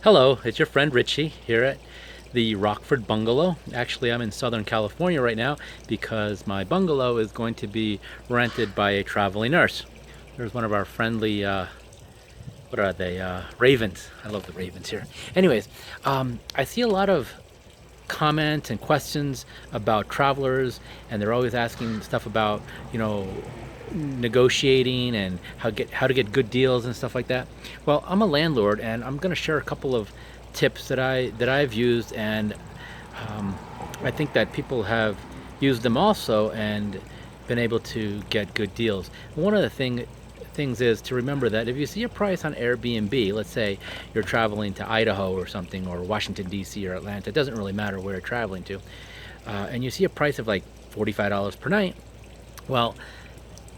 Hello, it's your friend Richie here at the Rockford Bungalow. Actually, I'm in Southern California right now because my bungalow is going to be rented by a traveling nurse. There's one of our friendly, what are they, ravens. I love the ravens here. Anyways, I see a lot of comments and questions about travelers, and they're always asking stuff about, negotiating and how to get good deals and stuff like that. Well, I'm a landlord, and I'm going to share a couple of tips that I've used, and I think that people have used them also and been able to get good deals. One of the things is to remember that if you see a price on Airbnb, let's say you're traveling to Idaho or something, or Washington D.C. or Atlanta, it doesn't really matter where you're traveling to, and you see a price of like $45 per night. Well,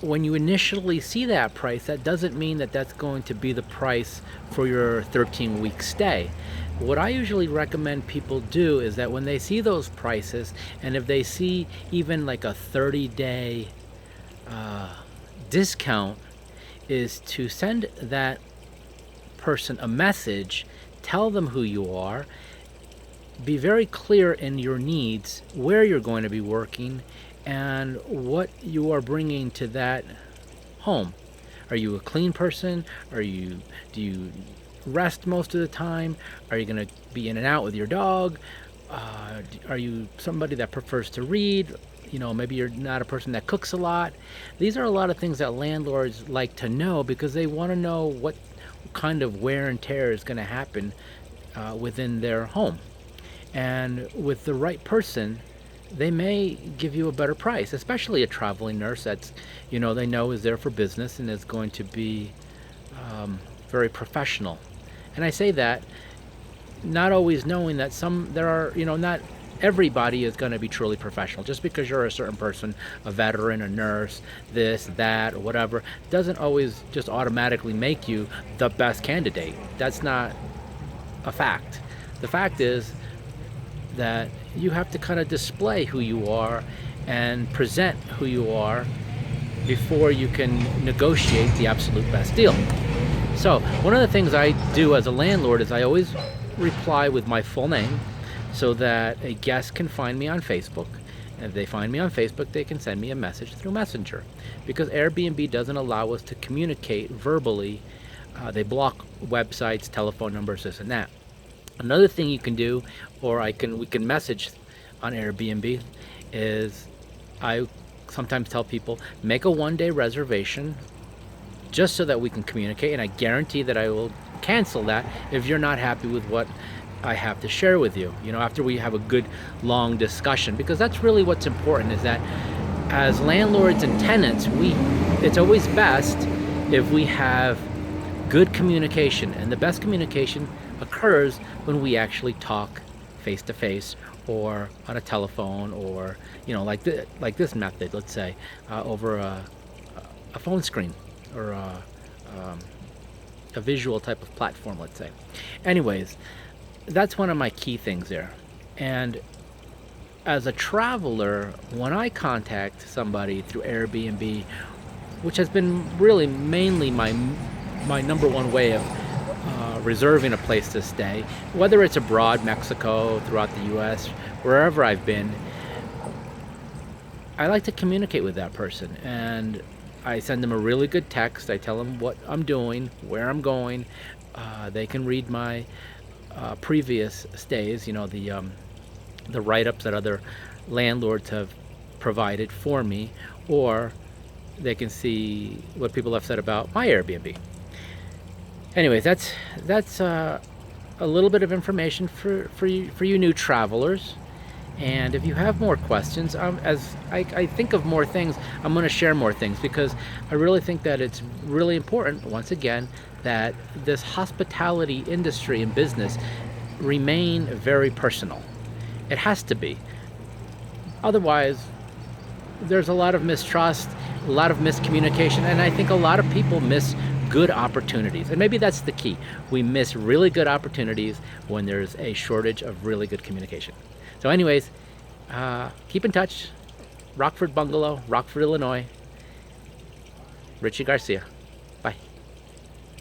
when you initially see that price, that doesn't mean that that's going to be the price for your 13-week stay. What I usually recommend people do is that when they see those prices, and if they see even like a 30-day discount, is to send that person a message, tell them who you are, be very clear in your needs, where you're going to be working, and what you are bringing to that home. Are you a clean person? Do you rest most of the time? Are you going to be in and out with your dog? Are you somebody that prefers to read? Maybe you're not a person that cooks a lot. These are a lot of things that landlords like to know because they want to know what kind of wear and tear is going to happen within their home. And with the right person, they may give you a better price, especially a traveling nurse that's, they know is there for business and is going to be very professional. And I say that not always knowing that not everybody is going to be truly professional. Just because you're a certain person, a veteran, a nurse, this, that, or whatever, doesn't always just automatically make you the best candidate. That's not a fact. The fact is that you have to kind of display who you are and present who you are before you can negotiate the absolute best deal. So one of the things I do as a landlord is I always reply with my full name so that a guest can find me on Facebook. And if they find me on Facebook, they can send me a message through Messenger, because Airbnb doesn't allow us to communicate verbally. They block websites, telephone numbers, this and that. Another thing you can do, or we can message on Airbnb, is I sometimes tell people, make a one-day reservation just so that we can communicate, and I guarantee that I will cancel that if you're not happy with what I have to share with you, after we have a good long discussion. Because that's really what's important, is that as landlords and tenants, it's always best if we have good communication, and the best communication occurs when we actually talk face to face, or on a telephone, or like this method, let's say over a phone screen, or a visual type of platform, let's say. Anyways, that's one of my key things there. And as a traveler, when I contact somebody through Airbnb, which has been really mainly my number one way of reserving a place to stay, whether it's abroad, Mexico, throughout the US, wherever I've been, I like to communicate with that person, and I send them a really good text. I tell them what I'm doing, where I'm going. They can read my previous stays, the write-ups that other landlords have provided for me, or they can see what people have said about my Airbnb. Anyways, that's a little bit of information for you new travelers. And if you have more questions, as I think of more things, I'm going to share more things, because I really think that it's really important, once again, that this hospitality industry and business remain very personal. It has to be. Otherwise, there's a lot of mistrust, a lot of miscommunication, and I think a lot of people miss good opportunities. And maybe that's the key. We miss really good opportunities when there's a shortage of really good communication. So anyways, keep in touch. Rockford Bungalow, Rockford, Illinois. Richie Garcia.